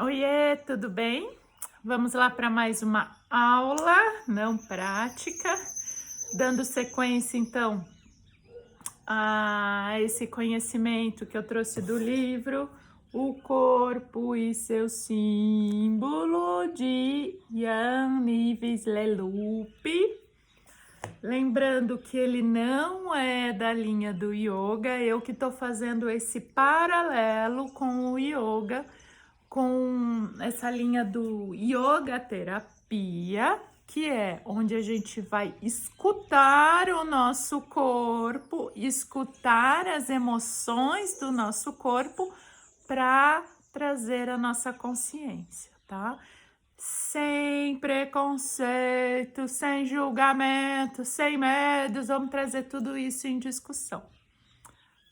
Oiê, tudo bem? Vamos lá para mais uma aula não prática, dando sequência então a esse conhecimento que eu trouxe do livro O Corpo e seu Símbolo, de Jan-Yves Leloup. Lembrando que ele não é da linha do yoga, eu que estou fazendo esse paralelo com o yoga, com essa linha do yoga terapia, que é onde a gente vai escutar o nosso corpo, escutar as emoções do nosso corpo para trazer a nossa consciência, tá? Sem preconceito, sem julgamento, sem medos, vamos trazer tudo isso em discussão.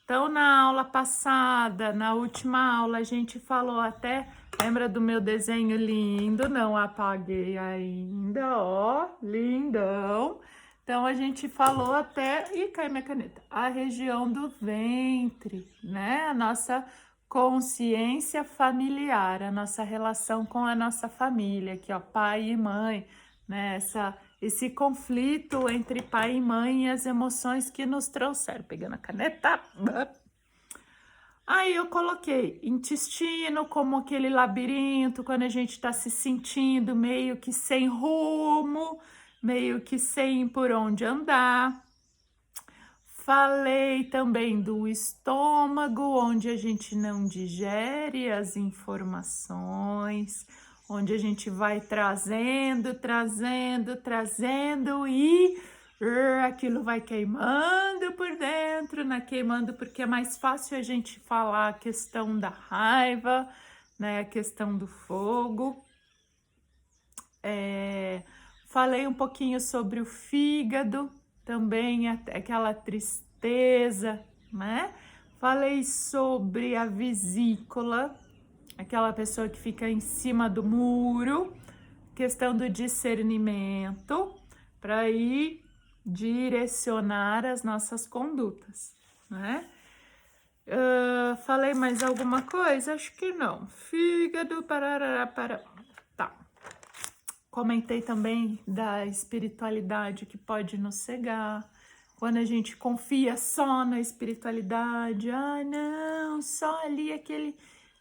Então, na aula passada, na última aula, a gente falou até, lembra do meu desenho lindo? Não apaguei ainda, ó, lindão. Então, a gente falou até, ih, caiu minha caneta, a região do ventre, né? A nossa consciência familiar, a nossa relação com a nossa família, aqui, ó, pai e mãe, né? Esse conflito entre pai e mãe e as emoções que nos trouxeram. Pegando a caneta. Aí eu coloquei intestino como aquele labirinto, quando a gente está se sentindo meio que sem rumo, meio que sem por onde andar. Falei também do estômago, onde a gente não digere as informações, onde a gente vai trazendo e aquilo vai queimando por dentro, né? Queimando porque é mais fácil a gente falar a questão da raiva, né? A questão do fogo. Falei um pouquinho sobre o fígado, também aquela tristeza, né? Falei sobre a vesícula, aquela pessoa que fica em cima do muro, questão do discernimento, para ir direcionar as nossas condutas, né? Falei mais alguma coisa? Acho que não. Fígado, para. Tá. Comentei também da espiritualidade que pode nos cegar. Quando a gente confia só na espiritualidade, não, só ali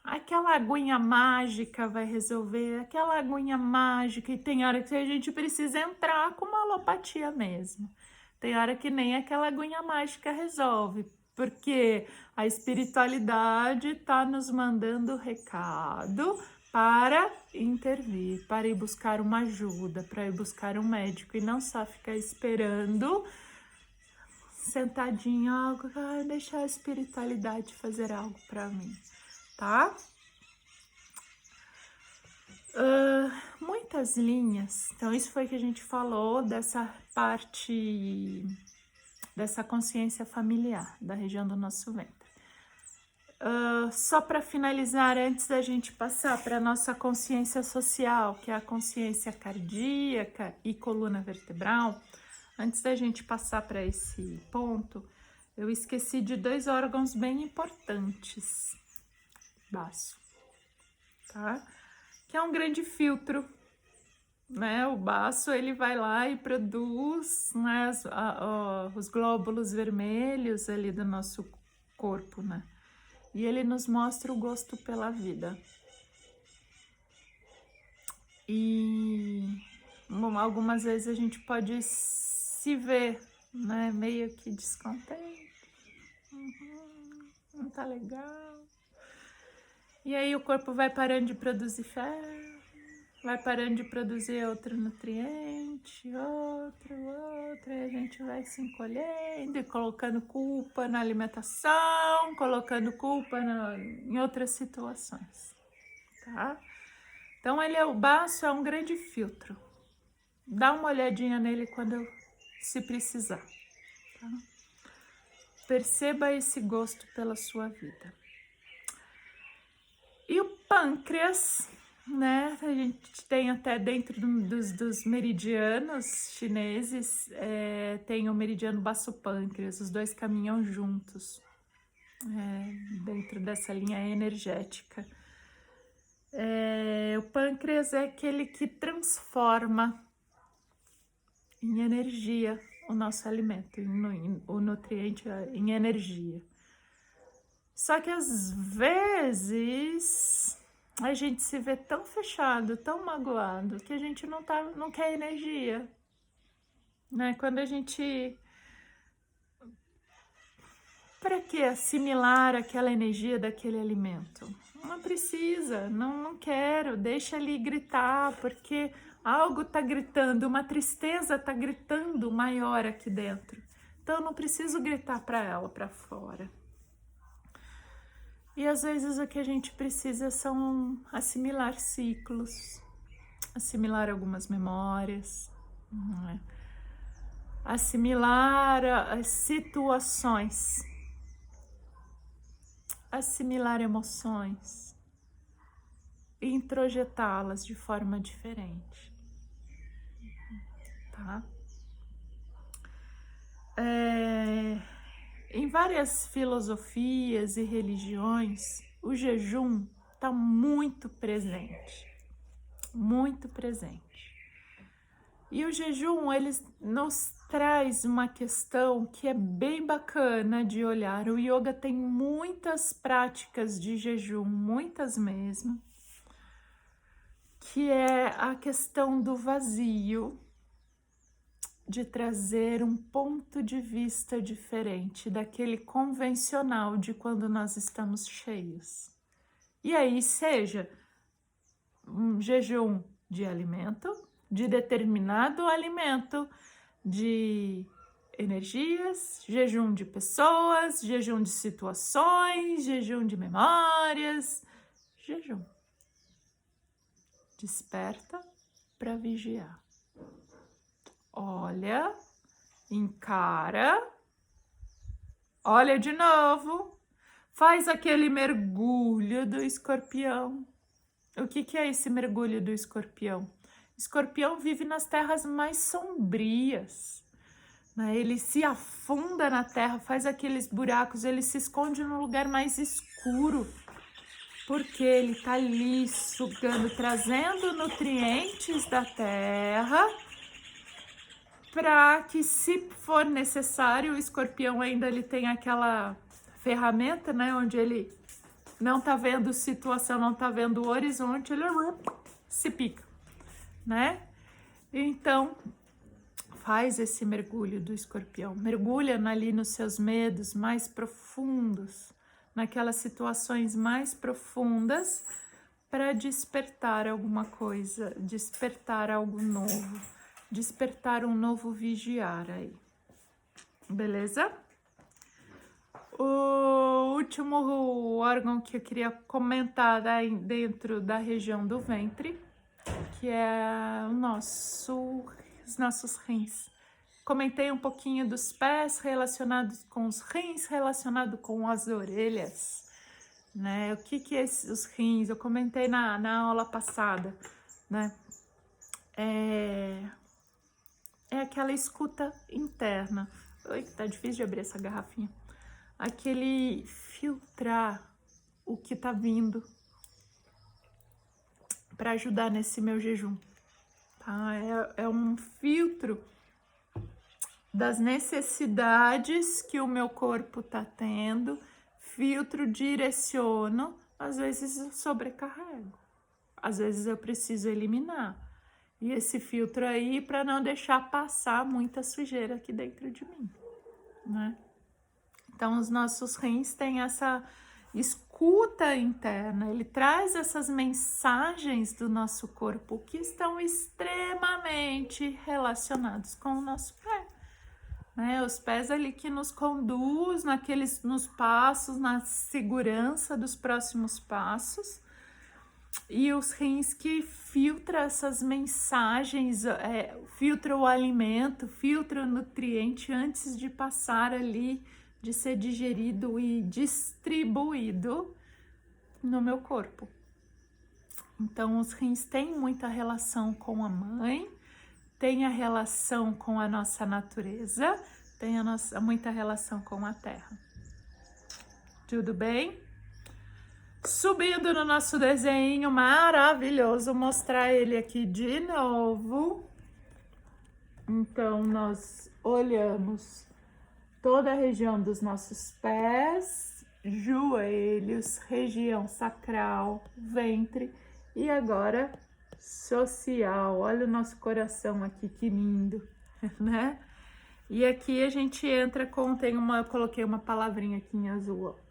aquela aguinha mágica vai resolver, aquela aguinha mágica, e tem hora que a gente precisa entrar com uma alopatia mesmo. Tem hora que nem aquela aguinha mágica resolve, porque a espiritualidade está nos mandando recado para intervir, para ir buscar uma ajuda, para ir buscar um médico e não só ficar esperando sentadinho, deixar a espiritualidade fazer algo para mim, tá? Muitas linhas, então isso foi que a gente falou dessa parte, dessa consciência familiar, da região do nosso ventre. Só para finalizar, antes da gente passar para a nossa consciência social, que é a consciência cardíaca e coluna vertebral, antes da gente passar para esse ponto, eu esqueci de dois órgãos bem importantes. Baço, tá? Que é um grande filtro, né? O baço, ele vai lá e produz, né, os glóbulos vermelhos ali do nosso corpo, né? E ele nos mostra o gosto pela vida. E algumas vezes a gente pode se ver, né, meio que descontente, não tá legal. E aí o corpo vai parando de produzir ferro, vai parando de produzir outro nutriente, outro, e a gente vai se encolhendo e colocando culpa na alimentação, colocando culpa em outras situações, tá? Então o baço é um grande filtro. Dá uma olhadinha nele quando se precisar, tá? Perceba esse gosto pela sua vida. E o pâncreas, né? A gente tem até dentro dos meridianos chineses, tem o meridiano baço-pâncreas, os dois caminham juntos, dentro dessa linha energética. pâncreas é aquele que transforma em energia o nosso alimento, o nutriente em energia. Só que às vezes a gente se vê tão fechado, tão magoado, que a gente não quer energia, né? Quando a gente... Para que assimilar aquela energia daquele alimento? Não precisa, não quero, deixa ali gritar, porque algo tá gritando, uma tristeza tá gritando maior aqui dentro. Então eu não preciso gritar para ela para fora. E às vezes o que a gente precisa são assimilar ciclos, assimilar algumas memórias, assimilar as situações, assimilar emoções e introjetá-las de forma diferente, tá? Em várias filosofias e religiões, o jejum está muito presente, muito presente. E o jejum, ele nos traz uma questão que é bem bacana de olhar. O yoga tem muitas práticas de jejum, muitas mesmo, que é a questão do vazio, de trazer um ponto de vista diferente daquele convencional de quando nós estamos cheios. E aí, seja um jejum de alimento, de determinado alimento, de energias, jejum de pessoas, jejum de situações, jejum de memórias, jejum. Desperta para vigiar. Olha, encara, olha de novo, faz aquele mergulho do escorpião. O que é esse mergulho do escorpião? Escorpião vive nas terras mais sombrias, né? Ele se afunda na terra, faz aqueles buracos, ele se esconde no lugar mais escuro, porque ele está ali sugando, trazendo nutrientes da terra, para que, se for necessário, o escorpião ainda ele tem aquela ferramenta, né, onde ele não tá vendo situação, não tá vendo o horizonte, ele se pica, né? Então, faz esse mergulho do escorpião, mergulha ali nos seus medos mais profundos, naquelas situações mais profundas, para despertar alguma coisa, despertar algo novo, despertar um novo vigiar aí, beleza? O último órgão que eu queria comentar dentro da região do ventre, que é os nossos rins. Comentei um pouquinho dos pés relacionados com os rins, relacionado com as orelhas, né? O que é os rins? Eu comentei na aula passada, né? É aquela escuta interna. Oi, tá difícil de abrir essa garrafinha. Aquele filtrar o que tá vindo para ajudar nesse meu jejum, tá? É um filtro das necessidades que o meu corpo tá tendo, filtro, direciono, às vezes eu sobrecarrego, às vezes eu preciso eliminar. E esse filtro aí para não deixar passar muita sujeira aqui dentro de mim, né? Então, os nossos rins têm essa escuta interna, ele traz essas mensagens do nosso corpo que estão extremamente relacionados com o nosso pé, né? Os pés ali que nos conduz nos passos, na segurança dos próximos passos, e os rins que filtram essas mensagens, filtra o alimento, filtra o nutriente antes de passar ali, de ser digerido e distribuído no meu corpo. Então, os rins têm muita relação com a mãe, tem a relação com a nossa natureza, tem muita relação com a terra. Tudo bem? Subindo no nosso desenho maravilhoso, mostrar ele aqui de novo. Então, nós olhamos toda a região dos nossos pés, joelhos, região sacral, ventre e agora social. Olha o nosso coração aqui, que lindo, né? E aqui a gente entra com, eu coloquei uma palavrinha aqui em azul, ó.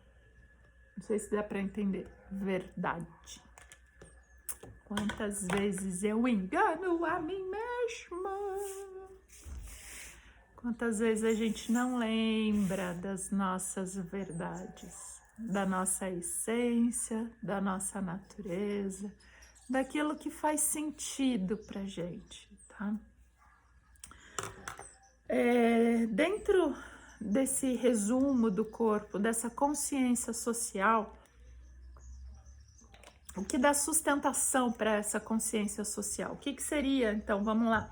Não sei se dá para entender. Verdade. Quantas vezes eu engano a mim mesma? Quantas vezes a gente não lembra das nossas verdades, da nossa essência, da nossa natureza, daquilo que faz sentido pra gente, tá? Dentro desse resumo do corpo, dessa consciência social, o que dá sustentação para essa consciência social? O que seria, então, vamos lá,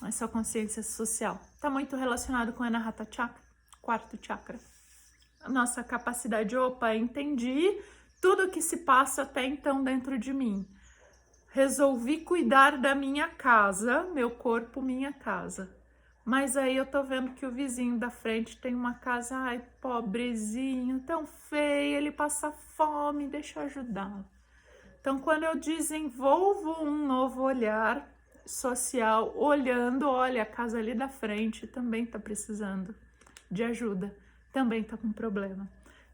essa consciência social? Está muito relacionado com o Anahata Chakra, quarto chakra. A nossa capacidade, entendi tudo que se passa até então dentro de mim. Resolvi cuidar da minha casa, meu corpo, minha casa. Mas aí eu tô vendo que o vizinho da frente tem uma casa, ai, pobrezinho, tão feio, ele passa fome, deixa eu ajudar. Então, quando eu desenvolvo um novo olhar social, olhando, olha, a casa ali da frente também tá precisando de ajuda, também tá com problema.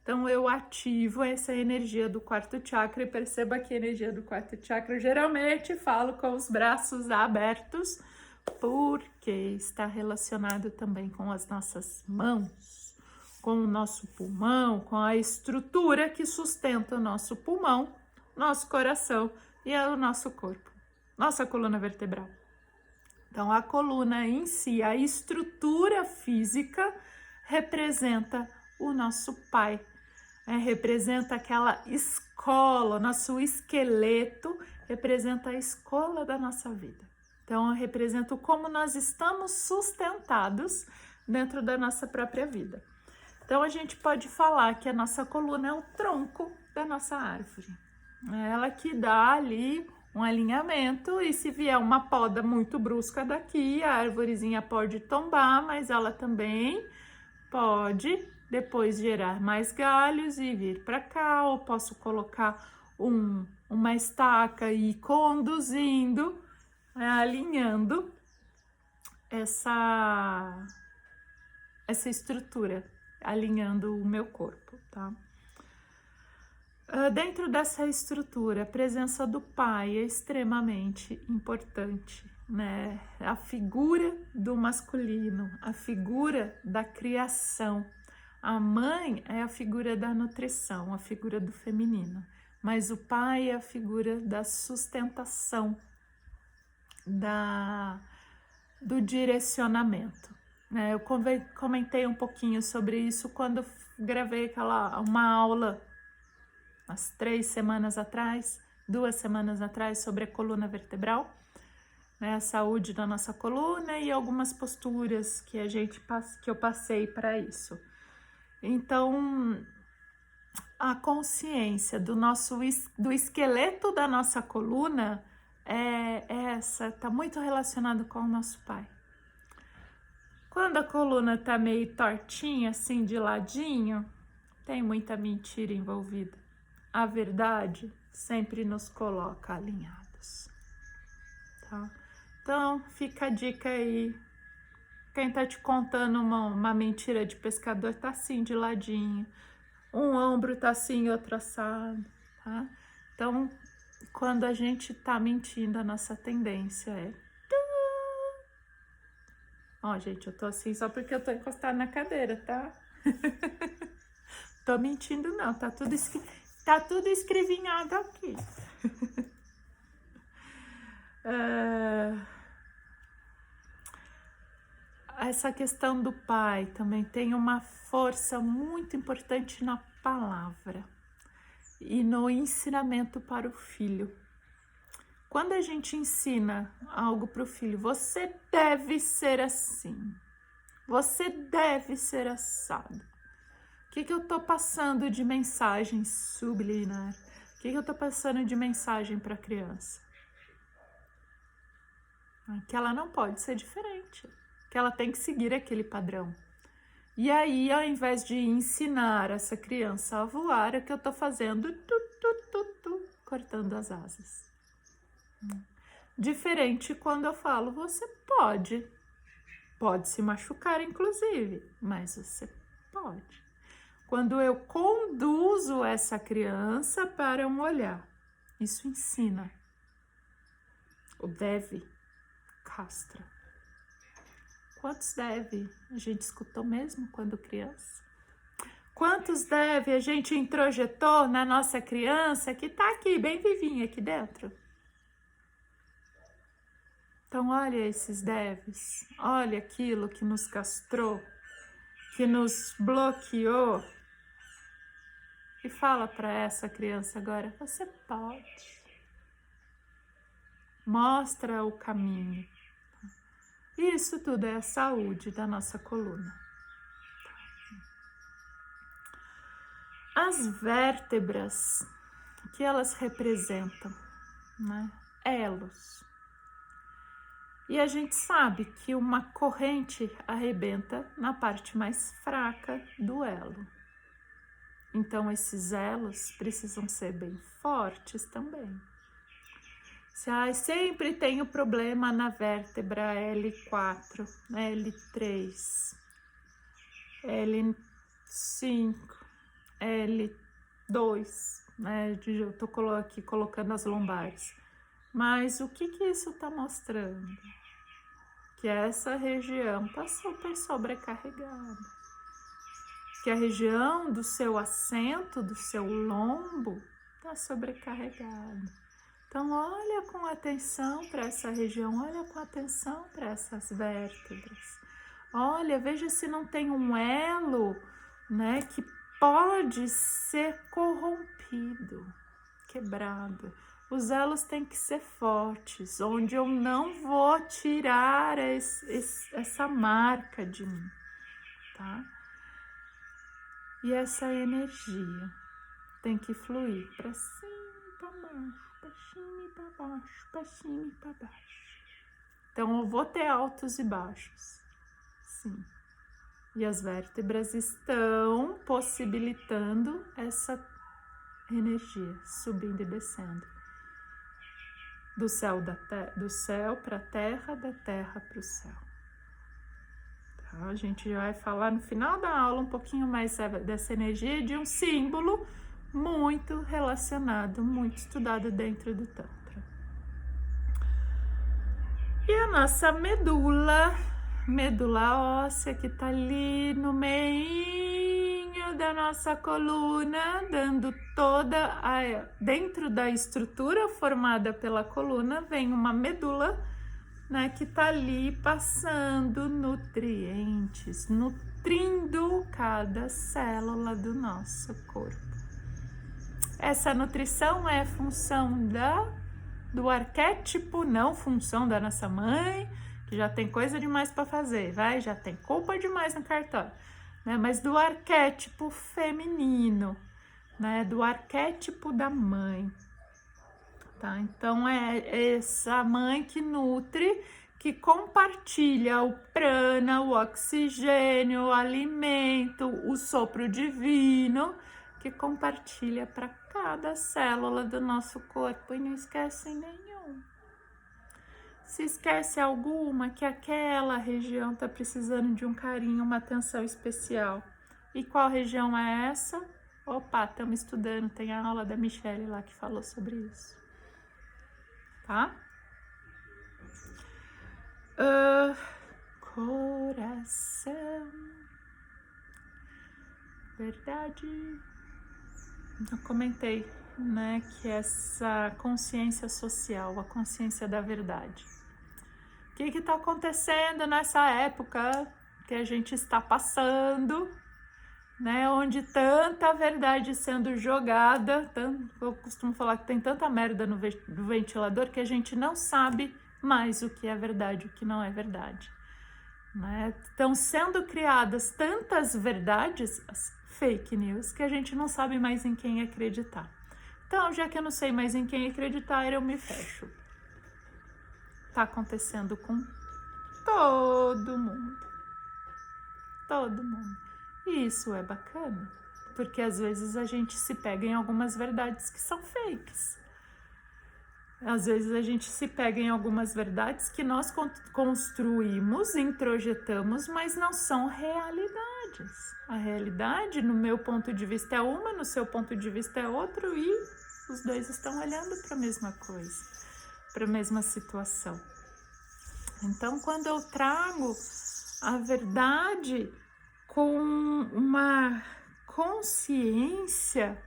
Então, eu ativo essa energia do quarto chakra e perceba que a energia do quarto chakra, eu geralmente falo com os braços abertos, porque está relacionado também com as nossas mãos, com o nosso pulmão, com a estrutura que sustenta o nosso pulmão, nosso coração e o nosso corpo, nossa coluna vertebral. Então, a coluna em si, a estrutura física, representa o nosso pai, representa aquela escola, nosso esqueleto representa a escola da nossa vida. Então, representa como nós estamos sustentados dentro da nossa própria vida. Então, a gente pode falar que a nossa coluna é o tronco da nossa árvore. É ela que dá ali um alinhamento e se vier uma poda muito brusca daqui, a árvorezinha pode tombar, mas ela também pode depois gerar mais galhos e vir para cá, ou posso colocar uma estaca e ir conduzindo, alinhando essa estrutura, alinhando o meu corpo, tá? Dentro dessa estrutura, a presença do pai é extremamente importante, né? A figura do masculino, a figura da criação. A mãe é a figura da nutrição, a figura do feminino, mas o pai é a figura da sustentação, do direcionamento. Eu comentei um pouquinho sobre isso quando gravei uma aula umas 3 semanas atrás, 2 semanas atrás, sobre a coluna vertebral, né, a saúde da nossa coluna e algumas posturas que eu passei para isso. Então, a consciência do esqueleto da nossa coluna está muito relacionado com o nosso pai. Quando a coluna está meio tortinha, assim, de ladinho, tem muita mentira envolvida. A verdade sempre nos coloca alinhados, tá? Então, fica a dica aí. Quem tá te contando uma mentira de pescador tá assim, de ladinho. Um ombro tá assim, outro assado, tá? Então, quando a gente tá mentindo, a nossa tendência é... Ó, gente, eu tô assim só porque eu tô encostada na cadeira, tá? Tô mentindo não, tá tudo escrevinhado aqui. Essa questão do pai também tem uma força muito importante na palavra e no ensinamento para o filho. Quando a gente ensina algo para o filho, você deve ser assim, você deve ser assado. O que eu tô passando de mensagem subliminar? que eu tô passando de mensagem para a criança? Que ela não pode ser diferente, que ela tem que seguir aquele padrão. E aí, ao invés de ensinar essa criança a voar, é que eu tô fazendo cortando as asas. Diferente quando eu falo, você pode se machucar, inclusive, mas você pode. Quando eu conduzo essa criança para um olhar, isso ensina. O deve castra. Quantos deve a gente escutou mesmo quando criança? Quantos deve a gente introjetou na nossa criança que tá aqui, bem vivinha aqui dentro? Então, olha esses deves, olha aquilo que nos castrou, que nos bloqueou. E fala para essa criança agora, você pode. Mostra o caminho. Isso tudo é a saúde da nossa coluna. As vértebras, o que elas representam, né? Elos. E a gente sabe que uma corrente arrebenta na parte mais fraca do elo. Então, esses elos precisam ser bem fortes também. Se sempre tenho problema na vértebra L4, L3, L5, L2, né? Eu tô aqui colocando as lombares. Mas o que isso está mostrando? Que essa região está super sobrecarregada. Que a região do seu assento, do seu lombo, está sobrecarregada. Então, olha com atenção para essa região, olha com atenção para essas vértebras. Olha, veja se não tem um elo, né, que pode ser corrompido, quebrado. Os elos têm que ser fortes, onde eu não vou tirar essa marca de mim, tá? E essa energia tem que fluir para cima e para baixo, para cima e para baixo, para cima e para baixo. Então, eu vou ter altos e baixos, sim. E as vértebras estão possibilitando essa energia subindo e descendo. Do céu para a terra, da terra para o céu. Tá? A gente vai falar no final da aula um pouquinho mais dessa energia de um símbolo muito relacionado, muito estudado dentro do Tantra. E a nossa medula óssea que tá ali no meio da nossa coluna, dando dentro da estrutura formada pela coluna, vem uma medula, né, que tá ali passando nutrientes, nutrindo cada célula do nosso corpo. Essa nutrição é função do arquétipo, não função da nossa mãe, que já tem coisa demais para fazer, já tem culpa demais no cartório, né? Mas do arquétipo feminino, né? Do arquétipo da mãe, tá? Então é essa mãe que nutre, que compartilha o prana, o oxigênio, o alimento, o sopro divino, que compartilha para cada célula do nosso corpo e não esquece nenhum. Se esquece alguma, que aquela região está precisando de um carinho, uma atenção especial. E qual região é essa? Opa, estamos estudando, tem a aula da Michelle lá que falou sobre isso. Tá? Coração. Verdade. Eu comentei, né, que essa consciência social, a consciência da verdade. O que está acontecendo nessa época que a gente está passando, né, onde tanta verdade sendo jogada, eu costumo falar que tem tanta merda no ventilador que a gente não sabe mais o que é verdade, o que não é verdade. Né? Estão sendo criadas tantas verdades, as fake news, que a gente não sabe mais em quem acreditar. Então, já que eu não sei mais em quem acreditar, eu me fecho. Tá acontecendo com todo mundo. Todo mundo. E isso é bacana, porque às vezes a gente se pega em algumas verdades que são fakes. Às vezes a gente se pega em algumas verdades que nós construímos, introjetamos, mas não são realidades. A realidade, no meu ponto de vista, é uma, no seu ponto de vista é outro, e os dois estão olhando para a mesma coisa, para a mesma situação. Então, quando eu trago a verdade com uma consciência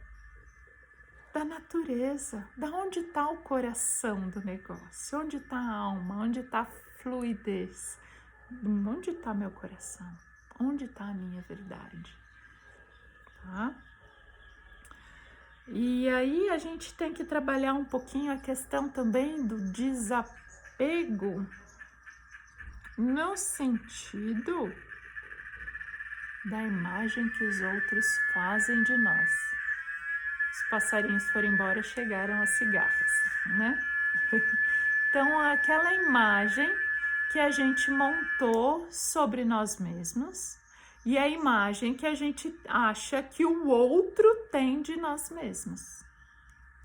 da natureza, da onde está o coração do negócio, onde está a alma, onde está a fluidez, onde está meu coração, onde está a minha verdade, tá? E aí a gente tem que trabalhar um pouquinho a questão também do desapego, no sentido da imagem que os outros fazem de nós. Os passarinhos foram embora, chegaram as cigarras, né? Então, aquela imagem que a gente montou sobre nós mesmos e a imagem que a gente acha que o outro tem de nós mesmos.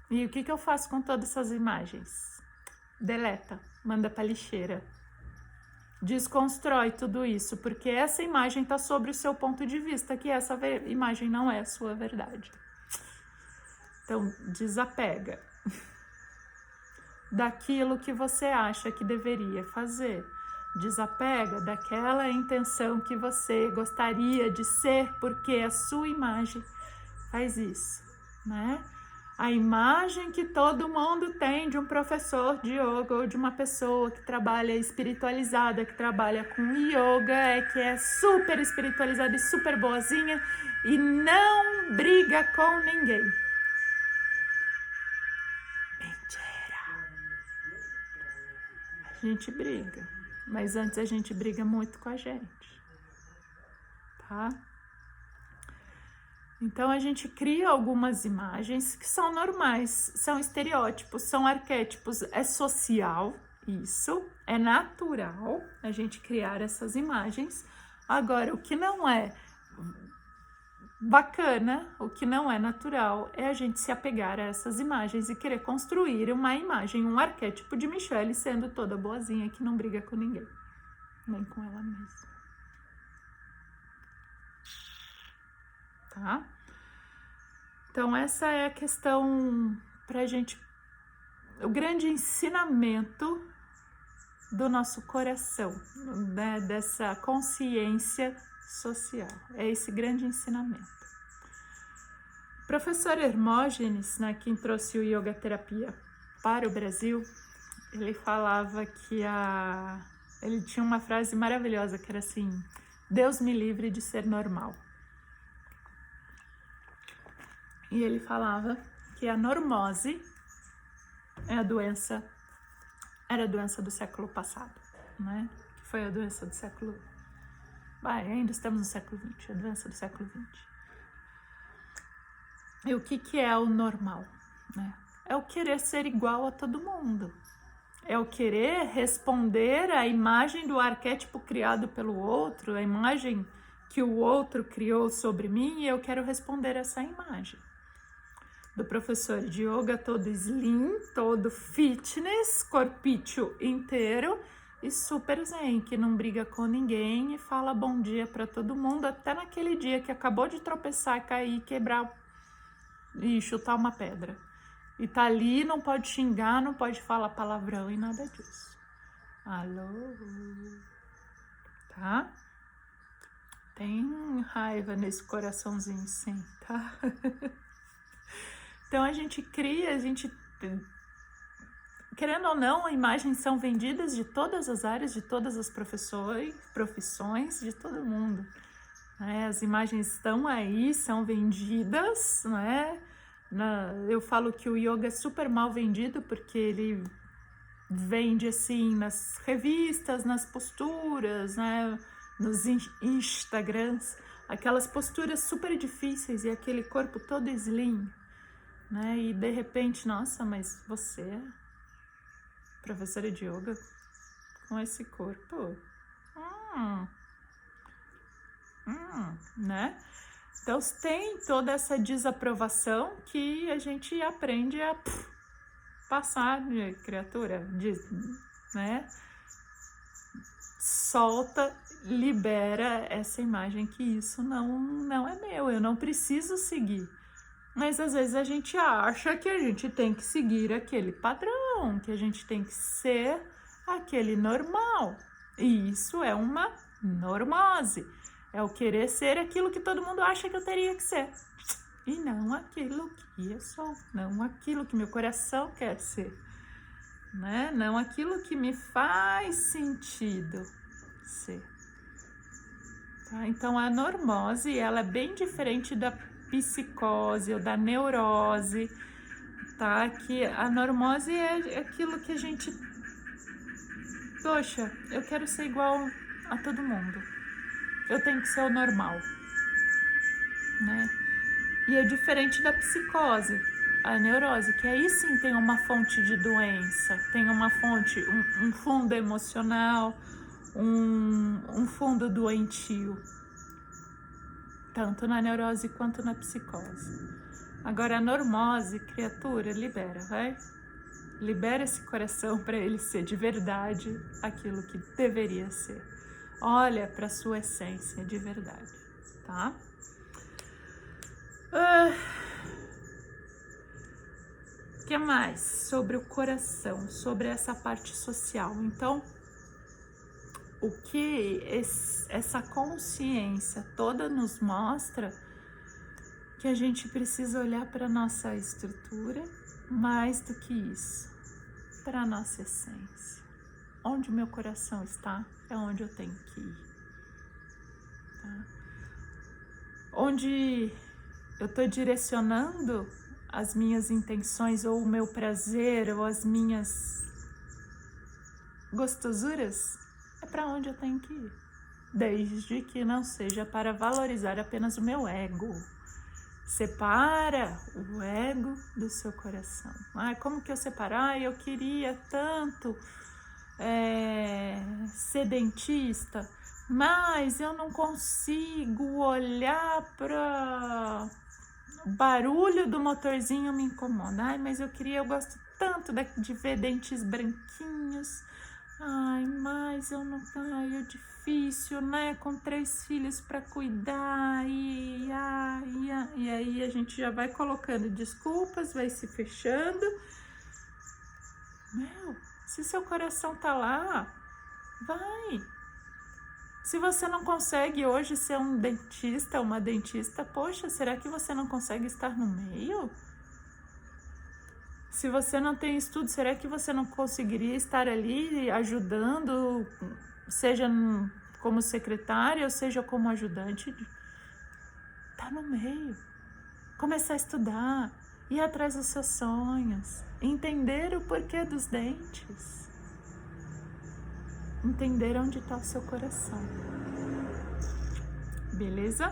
E o que eu faço com todas essas imagens? Deleta, manda pra lixeira. Desconstrói tudo isso, porque essa imagem está sobre o seu ponto de vista, que essa imagem não é a sua verdade. Então, desapega daquilo que você acha que deveria fazer. Desapega daquela intenção que você gostaria de ser, porque a sua imagem faz isso, né? A imagem que todo mundo tem de um professor de yoga ou de uma pessoa que trabalha espiritualizada, que trabalha com yoga, é que é super espiritualizada e super boazinha e não briga com ninguém. Mentira! A gente briga, mas antes a gente briga muito com a gente, tá? Então, a gente cria algumas imagens que são normais, são estereótipos, são arquétipos, é social, isso, é natural a gente criar essas imagens. Agora, o que não é bacana, o que não é natural, é a gente se apegar a essas imagens e querer construir uma imagem, um arquétipo de Michele sendo toda boazinha que não briga com ninguém, nem com ela mesma. Tá? Então, essa é a questão pra gente, o grande ensinamento do nosso coração, né? Dessa consciência social, é esse grande ensinamento. O professor Hermógenes, né, quem trouxe o yoga terapia para o Brasil, ele falava que ele tinha uma frase maravilhosa que era assim: Deus me livre de ser normal. E ele falava que a normose era a doença do século passado, né? Que foi a doença do século... ainda estamos no século XX, a doença do século XX. E o que é o normal, né? É o querer ser igual a todo mundo. É o querer responder à imagem do arquétipo criado pelo outro, a imagem que o outro criou sobre mim, e eu quero responder essa imagem. Do professor de yoga todo slim, todo fitness, corpício inteiro e super zen, que não briga com ninguém e fala bom dia para todo mundo, até naquele dia que acabou de tropeçar, cair, quebrar e chutar uma pedra. E tá ali, não pode xingar, não pode falar palavrão e nada disso. Alô? Tá? Tem raiva nesse coraçãozinho sim, tá? Então, a gente cria, querendo ou não, imagens são vendidas de todas as áreas, de todas as profissões, de todo mundo. Né? As imagens estão aí, são vendidas, né? Eu falo que o yoga é super mal vendido, porque ele vende assim nas revistas, nas posturas, né? Nos Instagrams, aquelas posturas super difíceis e aquele corpo todo slim. né? E de repente, nossa, mas você é professora de yoga com esse corpo? Né? Então tem toda essa desaprovação que a gente aprende a passar de criatura, né? Solta, libera essa imagem que isso não é meu, eu não preciso seguir. Mas às vezes a gente acha que a gente tem que seguir aquele padrão, que a gente tem que ser aquele normal. E isso é uma normose. É o querer ser aquilo que todo mundo acha que eu teria que ser. E não aquilo que eu sou, não aquilo que meu coração quer ser, né? Não aquilo que me faz sentido ser. Tá? Então a normose, ela é bem diferente da psicose ou da neurose, tá? Que a normose é aquilo que a gente, poxa, eu quero ser igual a todo mundo, eu tenho que ser o normal, né? E é diferente da psicose, a neurose, que aí sim tem uma fonte de doença, tem uma fonte, um fundo emocional, um fundo doentio, tanto na neurose quanto na psicose. Agora a normose, criatura, libera, vai? Libera esse coração para ele ser de verdade aquilo que deveria ser. Olha para sua essência de verdade, tá? O que mais sobre o coração, sobre essa parte social? Então, o que essa consciência toda nos mostra que a gente precisa olhar para nossa estrutura, mais do que isso, para a nossa essência. Onde o meu coração está, é onde eu tenho que ir. Tá? Onde eu estou direcionando as minhas intenções, ou o meu prazer, ou as minhas gostosuras, é para onde eu tenho que ir. Desde que não seja para valorizar apenas o meu ego. Separa o ego do seu coração. Como que eu separar? Eu queria tanto ser dentista, mas eu não consigo olhar para o barulho do motorzinho, me incomoda. Mas eu gosto tanto de ver dentes branquinhos. Mas eu não, é difícil, né? Com 3 filhos para cuidar e aí a gente já vai colocando desculpas, vai se fechando. Se seu coração tá lá, vai. Se você não consegue hoje ser um dentista, uma dentista, poxa, será que você não consegue estar no meio? Se você não tem estudo, será que você não conseguiria estar ali ajudando, seja como secretária ou seja como ajudante? Tá no meio. Começar a estudar, ir atrás dos seus sonhos, entender o porquê dos dentes, entender onde está o seu coração. Beleza?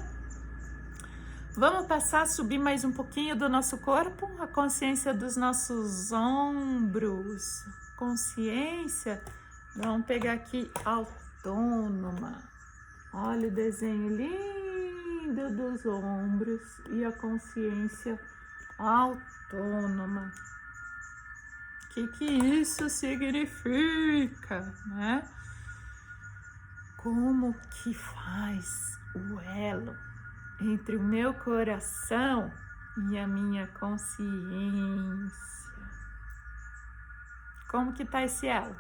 Vamos passar a subir mais um pouquinho do nosso corpo, a consciência dos nossos ombros, consciência, vamos pegar aqui autônoma, olha o desenho lindo dos ombros e a consciência autônoma. O que isso significa, né? Como que faz o elo entre o meu coração e a minha consciência? Como que tá esse elo?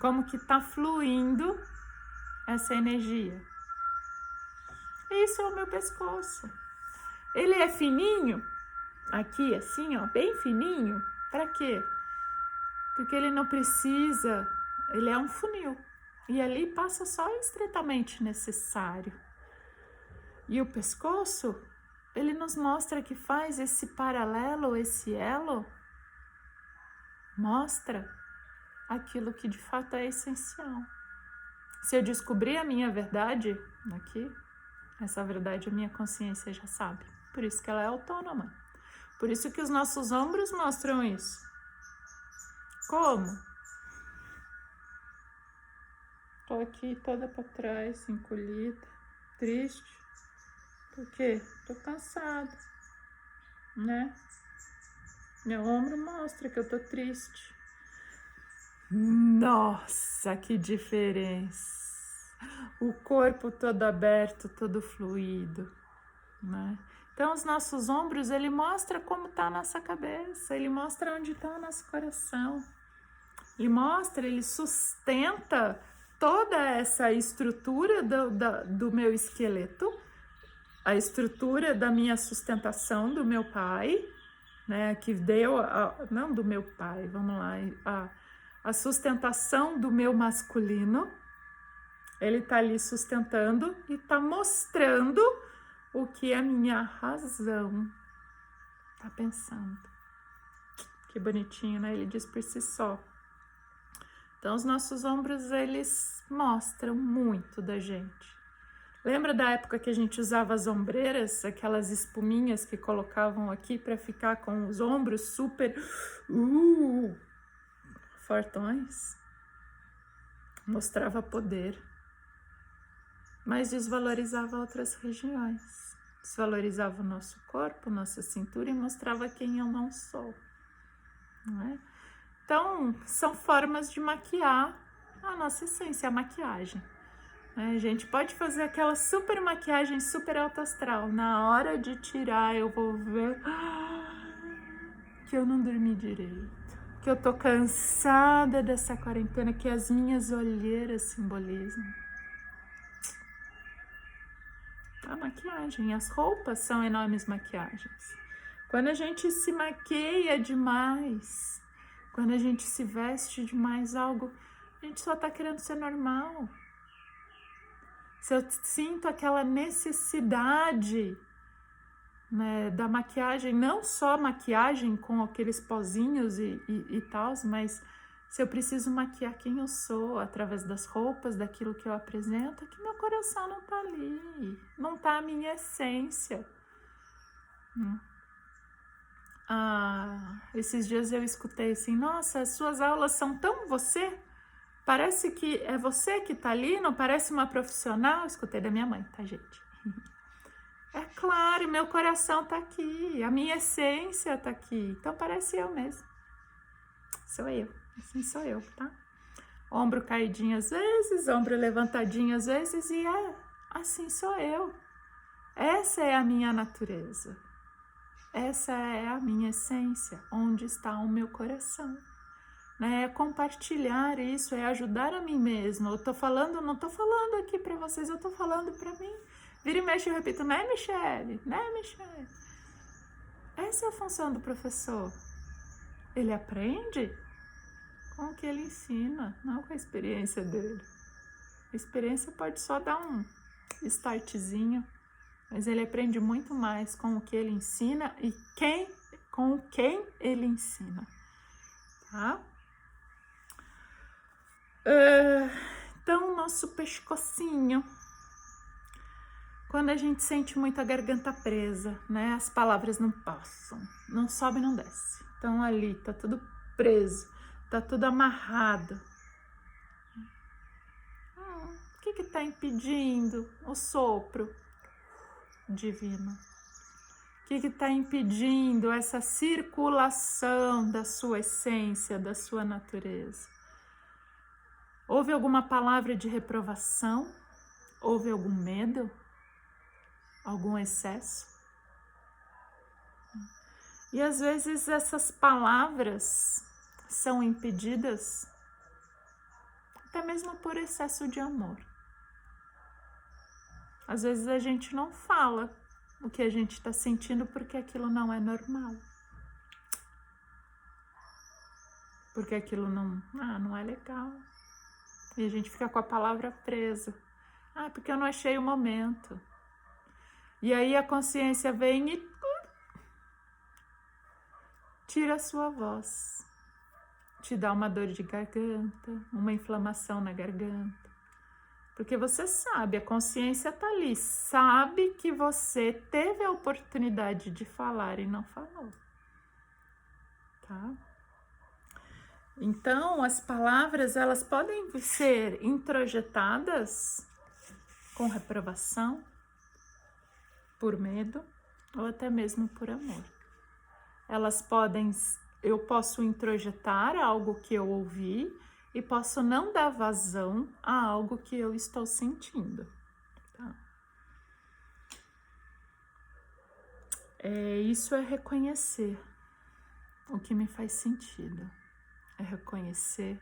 Como que tá fluindo essa energia? Isso é o meu pescoço. Ele é fininho, aqui assim, ó, bem fininho. Para quê? Porque ele não precisa, ele é um funil. E ali passa só o estritamente necessário. E o pescoço, ele nos mostra que faz esse paralelo, esse elo, mostra aquilo que de fato é essencial. Se eu descobrir a minha verdade aqui, essa verdade a minha consciência já sabe. Por isso que ela é autônoma. Por isso que os nossos ombros mostram isso. Como? Tô aqui toda pra trás, encolhida, triste. Por quê? Tô cansada, né? Meu ombro mostra que eu tô triste. Nossa, que diferença! O corpo todo aberto, todo fluido, né? Então, os nossos ombros, ele mostra como tá a nossa cabeça, ele mostra onde tá o nosso coração. Ele mostra, ele sustenta toda essa estrutura do meu esqueleto, a estrutura da minha sustentação do meu pai, né, que deu, não do meu pai, vamos lá, a sustentação do meu masculino, ele tá ali sustentando e tá mostrando o que a minha razão tá pensando. Que bonitinho, né? Ele diz por si só. Então, os nossos ombros, eles mostram muito da gente. Lembra da época que a gente usava as ombreiras, aquelas espuminhas que colocavam aqui para ficar com os ombros super fortões? Mostrava poder, mas desvalorizava outras regiões. Desvalorizava o nosso corpo, nossa cintura e mostrava quem eu não sou, não é? Então, são formas de maquiar a nossa essência, a maquiagem. A gente pode fazer aquela super maquiagem, super alto astral. Na hora de tirar, eu vou ver que eu não dormi direito, que eu tô cansada dessa quarentena, que as minhas olheiras simbolizam. A maquiagem, as roupas são enormes maquiagens. Quando a gente se maqueia demais, quando a gente se veste de mais algo, a gente só tá querendo ser normal. Se eu sinto aquela necessidade, né, da maquiagem, não só maquiagem com aqueles pozinhos e tal, mas se eu preciso maquiar quem eu sou através das roupas, daquilo que eu apresento, é que meu coração não tá ali, não tá a minha essência. Esses dias eu escutei assim, nossa, as suas aulas são tão você, parece que é você que tá ali, não parece uma profissional. Eu escutei da minha mãe, tá, gente? É claro, meu coração tá aqui, a minha essência tá aqui, então parece eu mesmo, sou eu, assim sou eu, tá? Ombro caidinho às vezes, ombro levantadinho às vezes, e assim sou eu. Essa é a minha natureza. Essa é a minha essência, onde está o meu coração. É compartilhar isso, é ajudar a mim mesma. Eu tô falando, não tô falando aqui para vocês, eu tô falando para mim. Vira e mexe, eu repito, né, Michele? Né, Michele? Essa é a função do professor. Ele aprende com o que ele ensina, não com a experiência dele. A experiência pode só dar um startzinho, mas ele aprende muito mais com o que ele ensina e com quem ele ensina, tá? Então, nosso pescocinho, quando a gente sente muito a garganta presa, né? As palavras não passam, não sobe, não desce. Então, ali tá tudo preso, tá tudo amarrado. O que tá impedindo o sopro divino? O que está impedindo essa circulação da sua essência, da sua natureza? Houve alguma palavra de reprovação? Houve algum medo? Algum excesso? E às vezes essas palavras são impedidas até mesmo por excesso de amor. Às vezes a gente não fala o que a gente está sentindo porque aquilo não é normal. Porque aquilo não é legal. E a gente fica com a palavra presa. Porque eu não achei o momento. E aí a consciência vem e tira a sua voz. Te dá uma dor de garganta, uma inflamação na garganta. Porque você sabe, a consciência tá ali, sabe que você teve a oportunidade de falar e não falou. tá? Então, as palavras, elas podem ser introjetadas com reprovação, por medo ou até mesmo por amor. Eu posso introjetar algo que eu ouvi e posso não dar vazão a algo que eu estou sentindo, tá? Isso é reconhecer o que me faz sentido, é reconhecer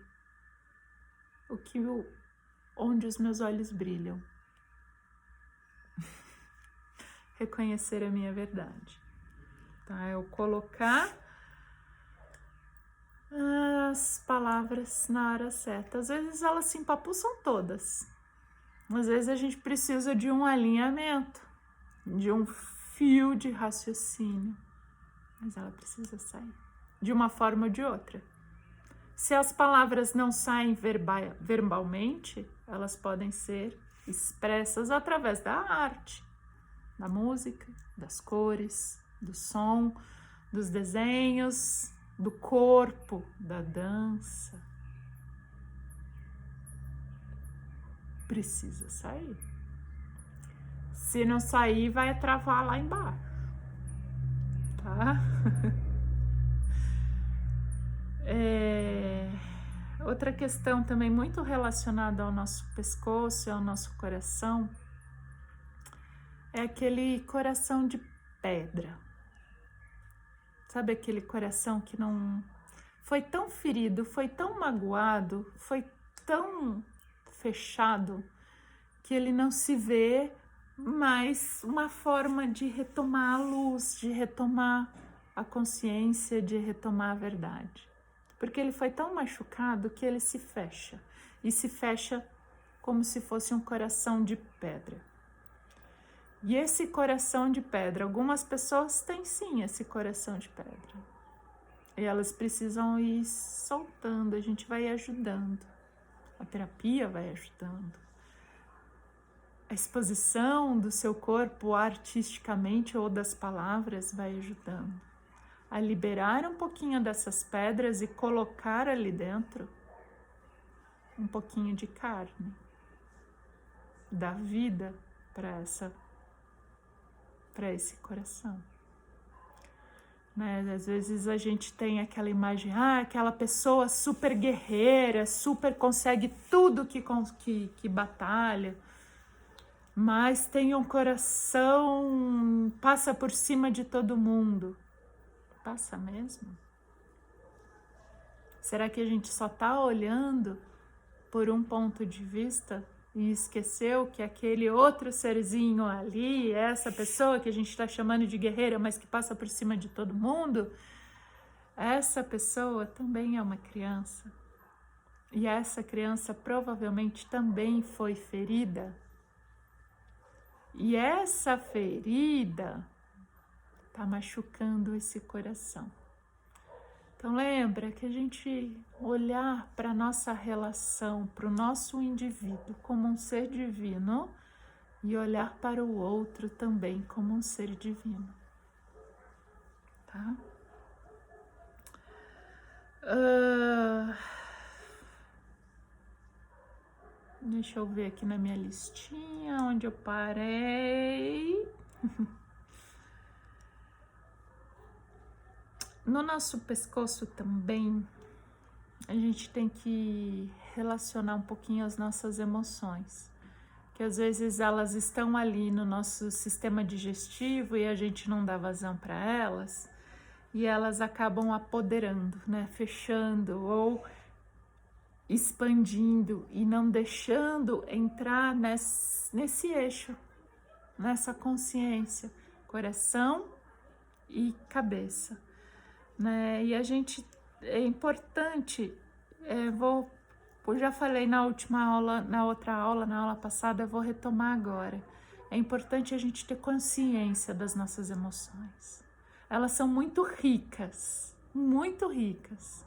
onde os meus olhos brilham, reconhecer a minha verdade, tá? Eu colocar as palavras na hora certa. Às vezes elas se empapuçam todas, às vezes a gente precisa de um alinhamento, de um fio de raciocínio, mas ela precisa sair de uma forma ou de outra. Se as palavras não saem verbalmente, elas podem ser expressas através da arte, da música, das cores, do som, dos desenhos, do corpo, da dança. Precisa sair. Se não sair, vai travar lá embaixo, tá? Outra questão também muito relacionada ao nosso pescoço e ao nosso coração é aquele coração de pedra. Sabe aquele coração que não foi tão ferido, foi tão magoado, foi tão fechado que ele não se vê mais uma forma de retomar a luz, de retomar a consciência, de retomar a verdade. Porque ele foi tão machucado que ele se fecha. E se fecha como se fosse um coração de pedra. E esse coração de pedra, algumas pessoas têm sim esse coração de pedra. E elas precisam ir soltando, a gente vai ajudando. A terapia vai ajudando. A exposição do seu corpo artisticamente ou das palavras vai ajudando a liberar um pouquinho dessas pedras e colocar ali dentro um pouquinho de carne, dar vida para esse coração. Né? Às vezes a gente tem aquela imagem, aquela pessoa super guerreira, super consegue tudo que batalha, mas tem um coração, passa por cima de todo mundo. Passa mesmo? Será que a gente só está olhando por um ponto de vista e esqueceu que aquele outro serzinho ali, essa pessoa que a gente está chamando de guerreira, mas que passa por cima de todo mundo, essa pessoa também é uma criança. E essa criança provavelmente também foi ferida. E essa ferida está machucando esse coração. Então lembra que a gente olhar para a nossa relação, para o nosso indivíduo como um ser divino e olhar para o outro também como um ser divino, tá? Deixa eu ver aqui na minha listinha onde eu parei. No nosso pescoço também, a gente tem que relacionar um pouquinho as nossas emoções, que às vezes elas estão ali no nosso sistema digestivo e a gente não dá vazão para elas, e elas acabam apoderando, né? Fechando ou expandindo e não deixando entrar nesse eixo, nessa consciência, coração e cabeça. Né? E a gente, é importante, eu já falei na última aula, na aula passada, eu vou retomar agora. É importante a gente ter consciência das nossas emoções. Elas são muito ricas, muito ricas.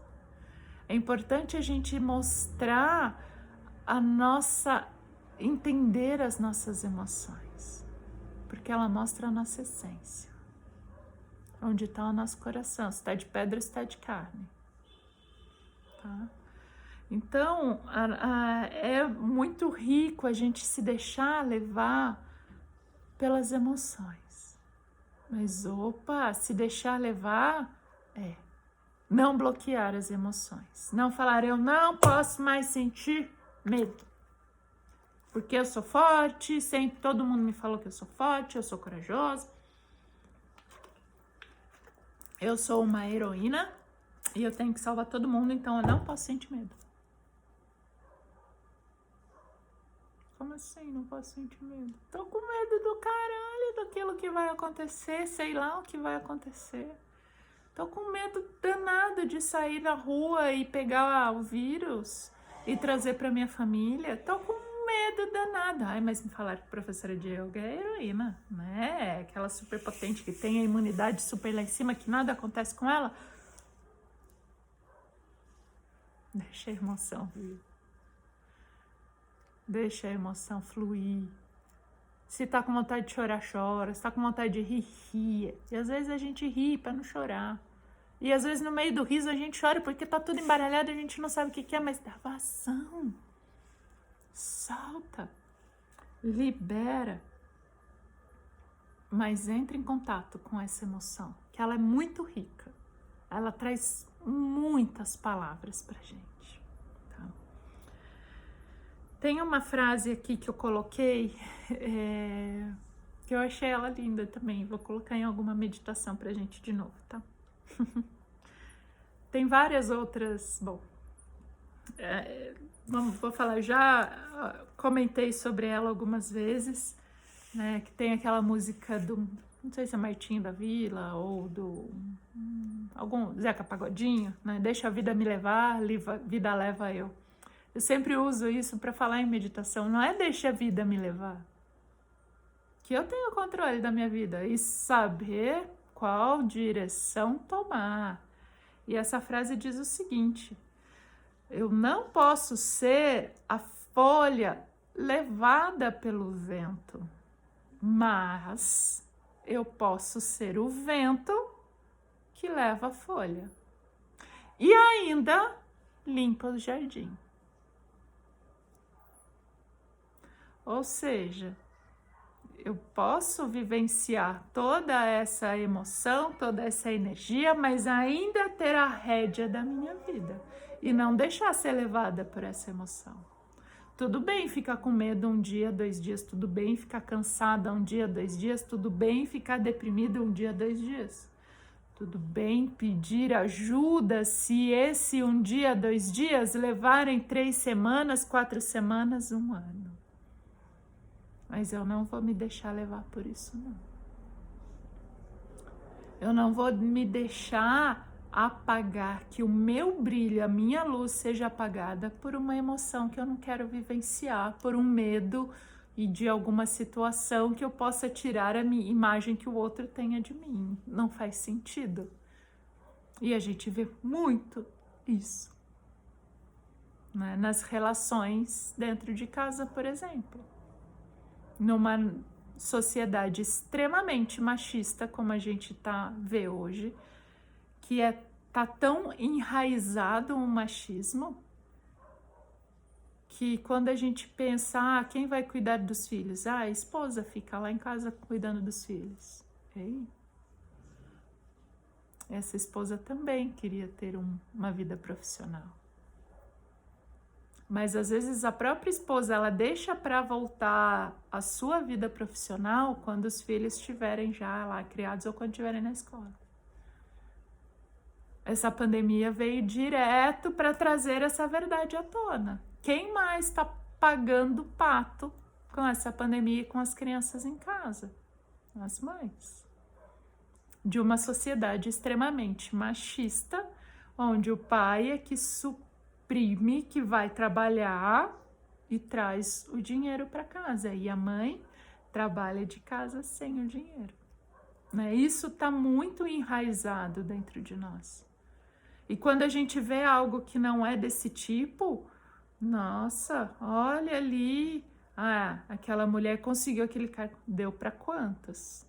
É importante a gente mostrar entender as nossas emoções, porque ela mostra a nossa essência. onde está o nosso coração, se está de pedra ou se está de carne. Tá? Então, é muito rico a gente se deixar levar pelas emoções. Mas, opa, se deixar levar não bloquear as emoções. Não falar, eu não posso mais sentir medo. Porque eu sou forte, sempre todo mundo me falou que eu sou forte, eu sou corajosa. Eu sou uma heroína e eu tenho que salvar todo mundo, então eu não posso sentir medo. Como assim não posso sentir medo? Tô com medo do caralho daquilo que vai acontecer, sei lá o que vai acontecer. Tô com medo danado de sair na rua e pegar o vírus e trazer pra minha família. Tô com medo danado. Ai, mas me falaram que a professora de yoga é heroína, né? Aquela super potente que tem a imunidade super lá em cima, que nada acontece com ela. Deixa a emoção vir. Deixa a emoção fluir. Se tá com vontade de chorar, chora. Se tá com vontade de rir, ria. E às vezes a gente ri pra não chorar. E às vezes no meio do riso a gente chora porque tá tudo embaralhado e a gente não sabe o que é, mas dá vazão. Solta. Libera. Mas entre em contato com essa emoção, que ela é muito rica. Ela traz muitas palavras pra gente. Tá? Tem uma frase aqui que eu coloquei, que eu achei ela linda também. Vou colocar em alguma meditação pra gente de novo, tá? Tem várias outras, bom, vou falar, já comentei sobre ela algumas vezes, né, que tem aquela música do, não sei se é Martinho da Vila ou do, algum Zeca Pagodinho, né, deixa a vida me levar, vida leva eu. Eu sempre uso isso para falar em meditação, não é deixa a vida me levar, que eu tenho o controle da minha vida e saber qual direção tomar. E essa frase diz o seguinte: eu não posso ser a folha levada pelo vento, mas eu posso ser o vento que leva a folha e ainda limpa o jardim. Ou seja, eu posso vivenciar toda essa emoção, toda essa energia, mas ainda ter a rédea da minha vida e não deixar ser levada por essa emoção. Tudo bem ficar com medo um dia, 2 dias, tudo bem ficar cansada um dia, 2 dias, tudo bem ficar deprimida um dia, 2 dias. Tudo bem pedir ajuda se esse um dia, 2 dias levarem 3 semanas, 4 semanas, 1 ano. Mas eu não vou me deixar levar por isso, não. Eu não vou me deixar apagar, que o meu brilho, a minha luz seja apagada por uma emoção que eu não quero vivenciar, por um medo e de alguma situação que eu possa tirar a minha imagem que o outro tenha de mim. Não faz sentido. E a gente vê muito isso, né? Nas relações dentro de casa, por exemplo. Numa sociedade extremamente machista como a gente vê hoje, que tá tão enraizado o machismo, que quando a gente pensa, quem vai cuidar dos filhos? A esposa fica lá em casa cuidando dos filhos. Ei, essa esposa também queria ter uma vida profissional. Mas às vezes a própria esposa, ela deixa para voltar à sua vida profissional quando os filhos estiverem já lá criados ou quando estiverem na escola. Essa pandemia veio direto para trazer essa verdade à tona. Quem mais está pagando pato com essa pandemia e com as crianças em casa? As mães. De uma sociedade extremamente machista, onde o pai é que suprime, que vai trabalhar e traz o dinheiro para casa, e a mãe trabalha de casa sem o dinheiro, né? Isso está muito enraizado dentro de nós. E quando a gente vê algo que não é desse tipo, nossa, olha ali, aquela mulher conseguiu aquele cargo, deu para quantas?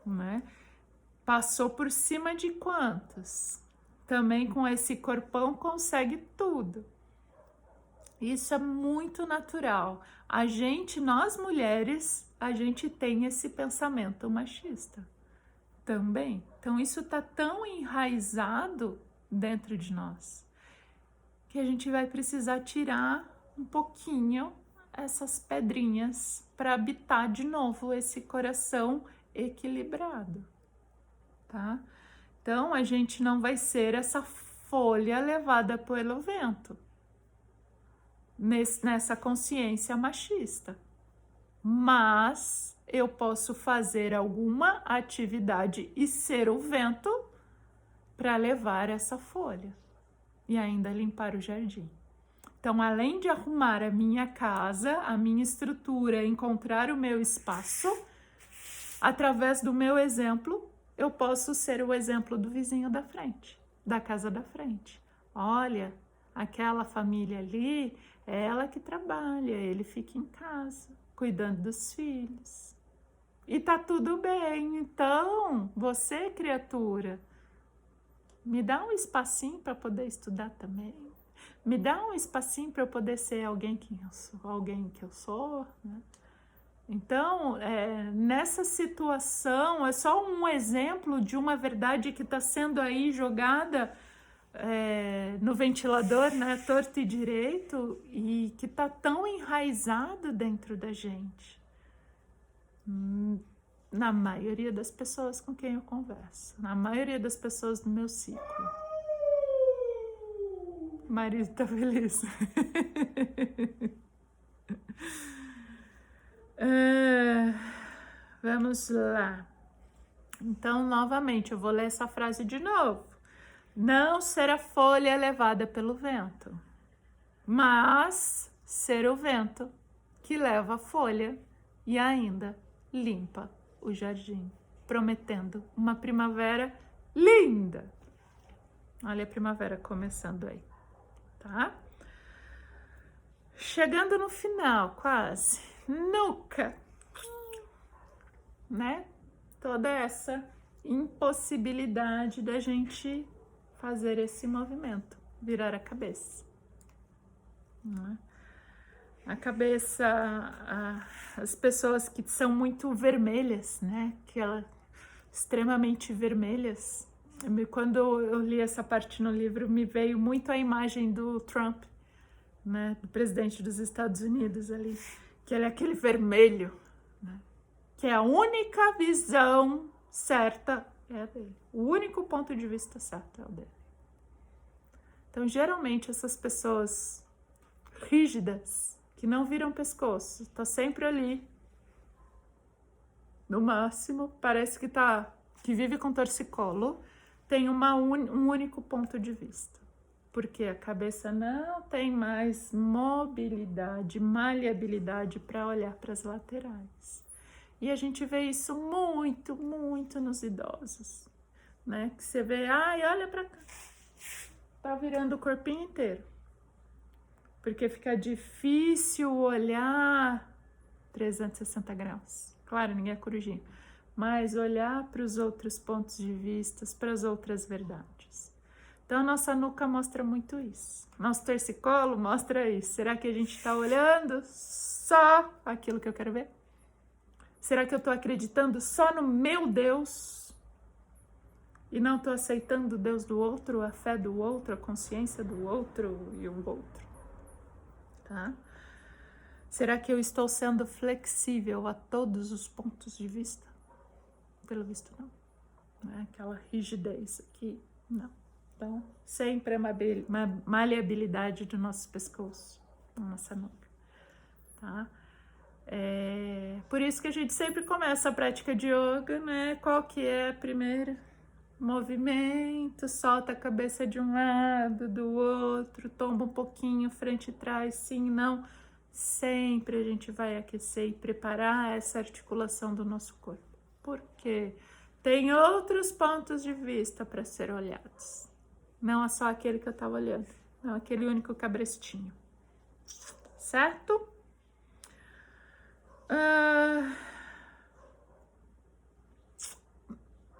né? Passou por cima de quantas? Também com esse corpão consegue tudo. Isso é muito natural. Nós mulheres, a gente tem esse pensamento machista também. Então isso tá tão enraizado dentro de nós que a gente vai precisar tirar um pouquinho essas pedrinhas para habitar de novo esse coração equilibrado, tá? Então a gente não vai ser essa folha levada pelo vento nessa consciência machista, mas eu posso fazer alguma atividade e ser o vento para levar essa folha e ainda limpar o jardim. Então, além de arrumar a minha casa, a minha estrutura, encontrar o meu espaço, através do meu exemplo, eu posso ser o exemplo do vizinho da frente, da casa da frente. Olha, aquela família ali, é ela que trabalha, ele fica em casa, cuidando dos filhos. E tá tudo bem. Então, você, criatura, me dá um espacinho para poder estudar também. Me dá um espacinho para eu poder ser alguém que eu sou, né? Então, nessa situação, é só um exemplo de uma verdade que está sendo aí jogada no ventilador, né, torto e direito, e que está tão enraizado dentro da gente. Na maioria das pessoas com quem eu converso, na maioria das pessoas do meu ciclo. O marido tá feliz. Vamos lá. Então, novamente, eu vou ler essa frase de novo. Não ser a folha levada pelo vento, mas ser o vento que leva a folha e ainda limpa o jardim, prometendo uma primavera linda. Olha a primavera começando aí, tá? Chegando no final, quase, nunca, né? Toda essa impossibilidade da gente fazer esse movimento, virar a cabeça, né? A cabeça, as pessoas que são muito vermelhas, né? Extremamente vermelhas. Quando eu li essa parte no livro, me veio muito a imagem do Trump, né? Do presidente dos Estados Unidos ali, que ele é aquele vermelho, né? Que é a única visão certa é a dele. O único ponto de vista certo é o dele. Então, geralmente, essas pessoas rígidas, que não viram pescoço, tá sempre ali, no máximo, parece que vive com torcicolo, tem um único ponto de vista. Porque a cabeça não tem mais mobilidade, maleabilidade para olhar para as laterais. E a gente vê isso muito, muito nos idosos, né? Que você vê, olha para cá, tá virando o corpinho inteiro. Porque fica difícil olhar 360 graus. Claro, ninguém é corujinha, mas olhar para os outros pontos de vista, para as outras verdades. Então, nossa nuca mostra muito isso. Nosso torcicolo mostra isso. Será que a gente está olhando só aquilo que eu quero ver? Será que eu estou acreditando só no meu Deus e não estou aceitando o Deus do outro, a fé do outro, a consciência do outro e o outro? Tá? Será que eu estou sendo flexível a todos os pontos de vista? Pelo visto, não. Não é aquela rigidez aqui, não. Então, sempre a maleabilidade do nosso pescoço, da nossa nuca, tá? Por isso que a gente sempre começa a prática de yoga, né? Qual que é a primeira? Movimento, solta a cabeça de um lado, do outro, tomba um pouquinho, frente e trás, sim, não. Sempre a gente vai aquecer e preparar essa articulação do nosso corpo. Porque tem outros pontos de vista para ser olhados. Não é só aquele que eu estava olhando, não aquele único cabrestinho. Certo?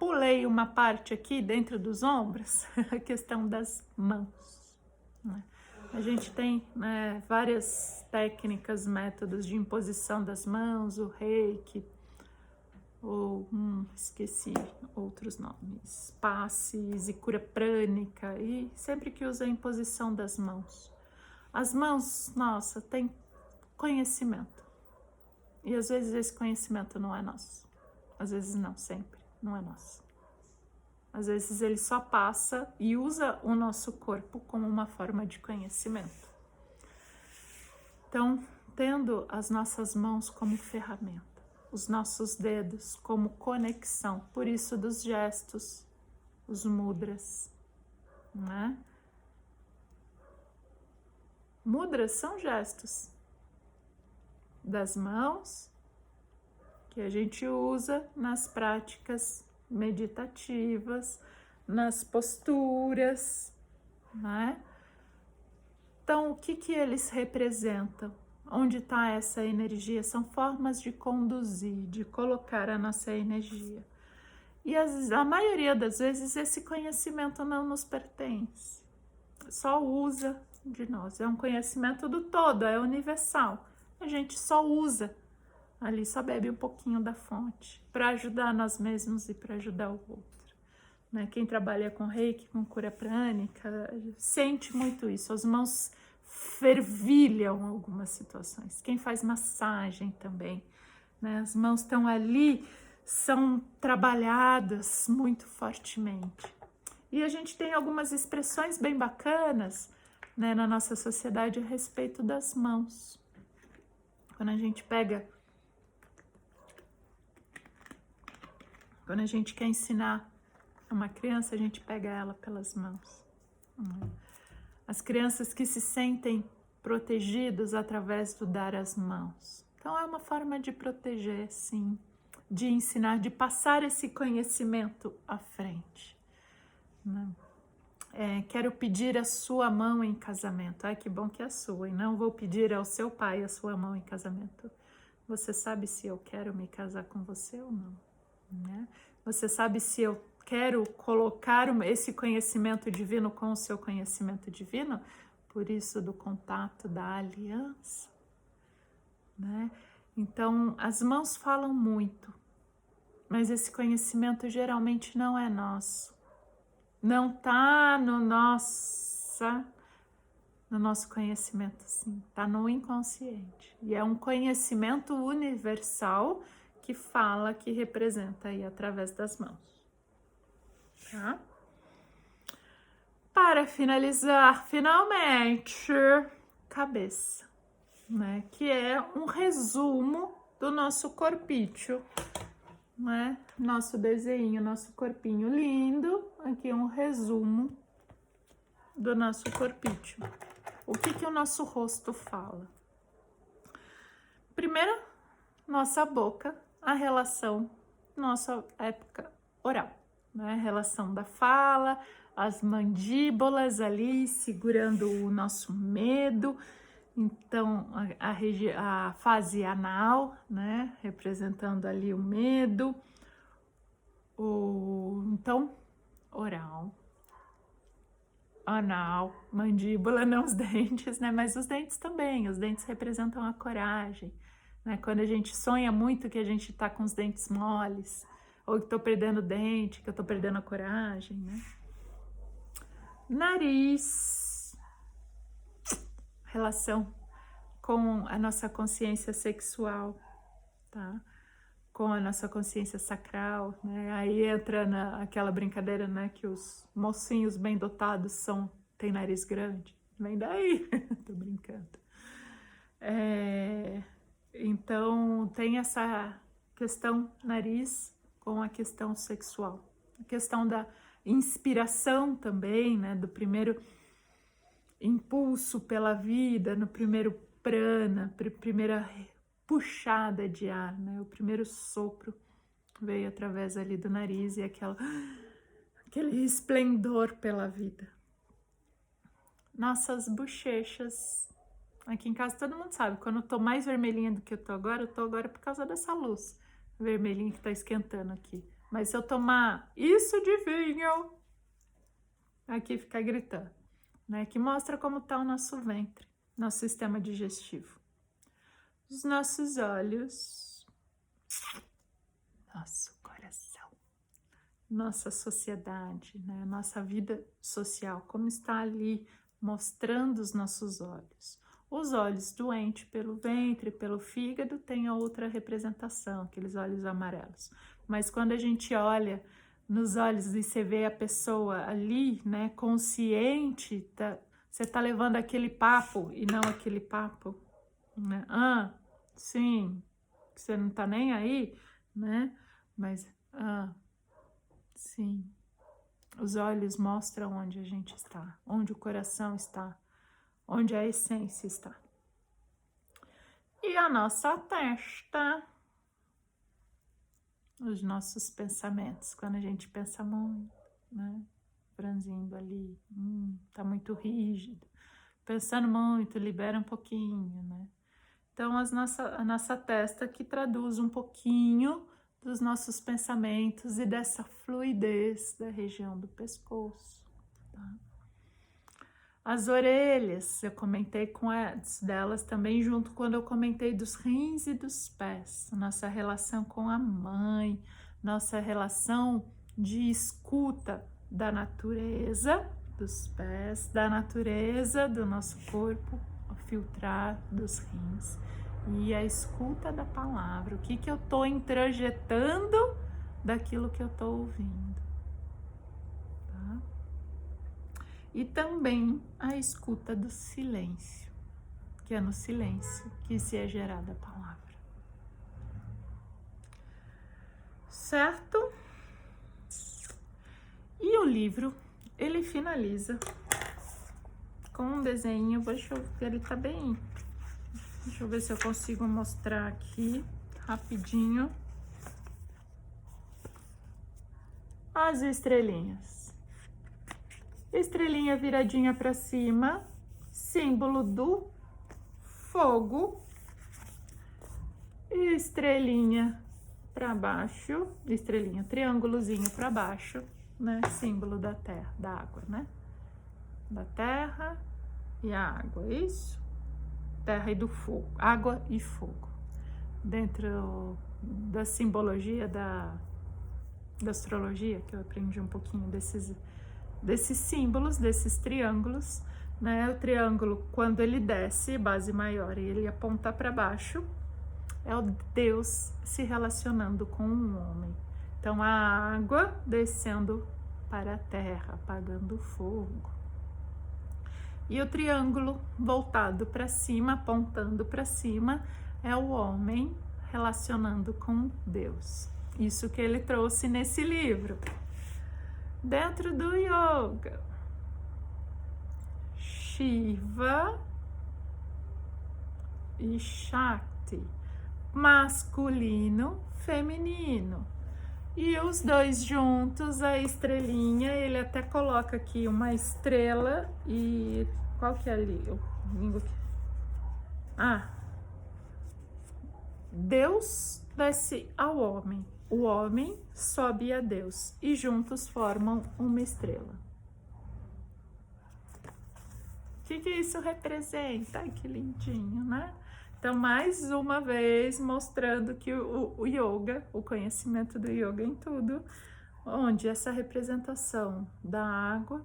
pulei uma parte aqui dentro dos ombros, a questão das mãos, né? A gente tem várias técnicas, métodos de imposição das mãos, o reiki, ou esqueci outros nomes, passes e cura prânica, e sempre que usa a imposição das mãos. As mãos, nossa, tem conhecimento, e às vezes esse conhecimento não é nosso, às vezes não, sempre não é nosso. Às vezes ele só passa e usa o nosso corpo como uma forma de conhecimento. Então, tendo as nossas mãos como ferramenta, os nossos dedos como conexão, por isso dos gestos, os mudras, né? Mudras são gestos das mãos que a gente usa nas práticas meditativas, nas posturas, né? Então, o que eles representam? Onde está essa energia? São formas de conduzir, de colocar a nossa energia. E a maioria das vezes esse conhecimento não nos pertence, só usa de nós. É um conhecimento do todo, é universal. A gente só usa ali, só bebe um pouquinho da fonte para ajudar nós mesmos e para ajudar o outro, né? Quem trabalha com reiki, com cura prânica, sente muito isso. As mãos fervilham algumas situações. Quem faz massagem também, né? As mãos estão ali, são trabalhadas muito fortemente. E a gente tem algumas expressões bem bacanas, né, na nossa sociedade a respeito das mãos. Quando a gente quer ensinar uma criança, a gente pega ela pelas mãos. As crianças que se sentem protegidos através do dar as mãos. Então é uma forma de proteger, sim, de ensinar, de passar esse conhecimento à frente, né? Quero pedir a sua mão em casamento. Ai, que bom que é a sua, e não vou pedir ao seu pai a sua mão em casamento. Você sabe se eu quero me casar com você ou não, né? Você sabe se eu quero colocar esse conhecimento divino com o seu conhecimento divino? Por isso do contato, da aliança, né? Então, as mãos falam muito, mas esse conhecimento geralmente não é nosso. Não tá no nosso conhecimento, sim, tá no inconsciente. E é um conhecimento universal que fala, que representa aí através das mãos, tá? Para finalizar, finalmente, cabeça, né? Que é um resumo do nosso corpício, né? Nosso desenho, nosso corpinho lindo. Aqui um resumo do nosso corpício. O que o nosso rosto fala? Primeiro, nossa boca, a relação, nossa época oral, né? A relação da fala, as mandíbulas ali segurando o nosso medo. Então, a fase anal, né? Representando ali o medo. Então, oral, anal, mandíbula, não os dentes, né? Mas os dentes também, os dentes representam a coragem, né? Quando a gente sonha muito que a gente tá com os dentes moles, ou que tô perdendo dente, que eu tô perdendo a coragem, né? Nariz, relação com a nossa consciência sexual, tá? Com a nossa consciência sacral, né? Aí entra aquela brincadeira, né? Que os mocinhos bem dotados tem nariz grande. Vem daí, tô brincando. Então, tem essa questão nariz com a questão sexual. A questão da inspiração também, né? Do primeiro impulso pela vida, no primeiro prana, primeira puxada de ar, né? O primeiro sopro veio através ali do nariz e aquele esplendor pela vida. Nossas bochechas. Aqui em casa todo mundo sabe, quando eu tô mais vermelhinha do que eu tô agora por causa dessa luz vermelhinha que tá esquentando aqui. Mas se eu tomar isso de vinho, aqui fica gritando, né? Que mostra como está o nosso ventre, nosso sistema digestivo. Os nossos olhos, nosso coração, nossa sociedade, né? Nossa vida social, como está ali mostrando os nossos olhos. Os olhos doentes pelo ventre, pelo fígado, tem a outra representação, aqueles olhos amarelos. Mas quando a gente olha nos olhos e você vê a pessoa ali, né, consciente, você tá levando aquele papo e não aquele papo, né? Ah, sim, você não tá nem aí, né? Mas, sim. Os olhos mostram onde a gente está, onde o coração está, onde a essência está. E a nossa testa, os nossos pensamentos, quando a gente pensa muito, né? Franzindo ali, tá muito rígido, pensando muito, libera um pouquinho, né? Então, a nossa testa que traduz um pouquinho dos nossos pensamentos e dessa fluidez da região do pescoço, tá? As orelhas, eu comentei com elas delas também junto quando eu comentei dos rins e dos pés, nossa relação com a mãe, nossa relação de escuta da natureza dos pés, da natureza do nosso corpo, o filtrar dos rins e a escuta da palavra, o que eu estou introjetando daquilo que eu estou ouvindo, tá? E também a escuta do silêncio, que é no silêncio que se é gerada a palavra. Certo? E o livro, ele finaliza com um desenho, deixa eu ver, ele tá bem... Deixa eu ver se eu consigo mostrar aqui, rapidinho. As estrelinhas. Estrelinha viradinha para cima, símbolo do fogo. Estrelinha para baixo, estrelinha, triângulozinho para baixo, né? Símbolo da terra, da água, né? Da terra e a água, isso? Terra e do fogo, água e fogo. Dentro da simbologia da astrologia, que eu aprendi um pouquinho desses símbolos, desses triângulos, né? O triângulo, quando ele desce, base maior, e ele aponta para baixo, é o Deus se relacionando com um homem. Então, a água descendo para a terra, apagando o fogo. E o triângulo voltado para cima, apontando para cima, é o homem relacionando com Deus. Isso que ele trouxe nesse livro. Dentro do yoga, Shiva e Shakti, masculino, feminino. E os dois juntos, a estrelinha, ele até coloca aqui uma estrela e... Qual que é ali? Deus desce ao homem. O homem sobe a Deus. E juntos formam uma estrela. O que isso representa? Ai, que lindinho, né? Então, mais uma vez, mostrando que o yoga, o conhecimento do yoga em tudo, onde essa representação da água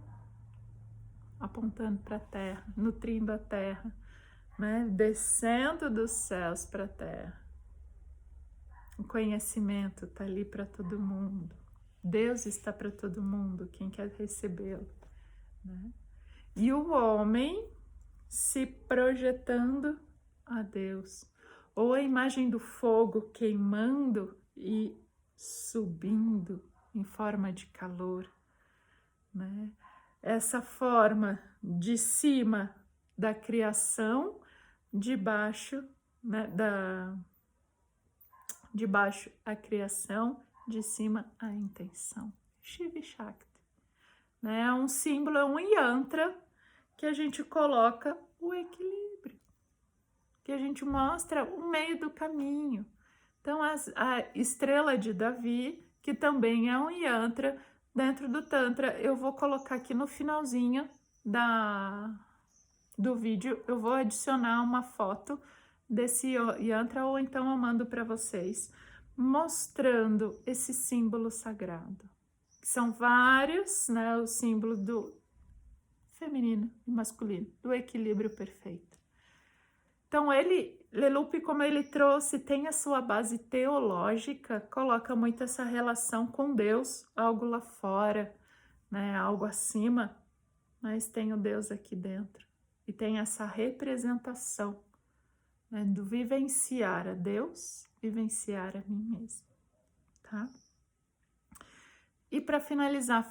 apontando para a terra, nutrindo a terra, né? Descendo dos céus para a terra. O conhecimento está ali para todo mundo. Deus está para todo mundo, quem quer recebê-lo, né? E o homem se projetando a Deus, ou a imagem do fogo queimando e subindo em forma de calor, né? Essa forma de cima da criação, de baixo, né? De baixo a criação, de cima a intenção. Shiva e Shakti, né? É um símbolo, é um yantra que a gente coloca o equilíbrio, que a gente mostra o meio do caminho. Então, a estrela de Davi, que também é um yantra dentro do Tantra. Eu vou colocar aqui no finalzinho do vídeo, eu vou adicionar uma foto desse yantra, ou então eu mando para vocês, mostrando esse símbolo sagrado. São vários, né, o símbolo do feminino e masculino, do equilíbrio perfeito. Então, Leloup, como ele trouxe, tem a sua base teológica, coloca muito essa relação com Deus, algo lá fora, né, algo acima, mas tem o Deus aqui dentro. E tem essa representação, né, do vivenciar a Deus, vivenciar a mim mesmo, tá? E para finalizar,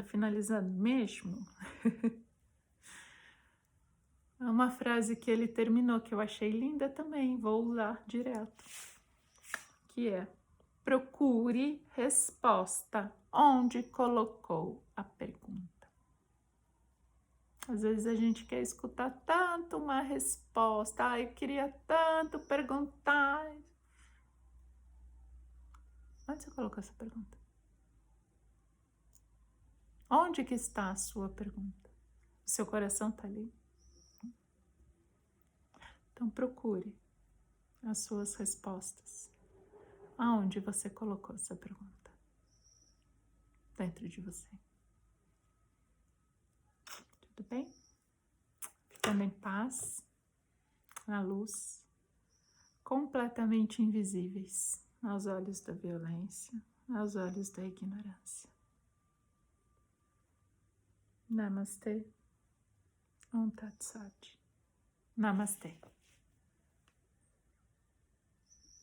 finalizando mesmo, é uma frase que ele terminou, que eu achei linda também, vou usar direto, que é: procure resposta onde colocou a pergunta. Às vezes a gente quer escutar tanto uma resposta, eu queria tanto perguntar. Onde você colocou essa pergunta? Onde que está a sua pergunta? O seu coração está ali? Então procure as suas respostas. Aonde você colocou essa pergunta? Dentro de você. Tudo bem? Ficando em paz, na luz, completamente invisíveis aos olhos da violência, aos olhos da ignorância. Namastê. Om Tat Sat. Namastê.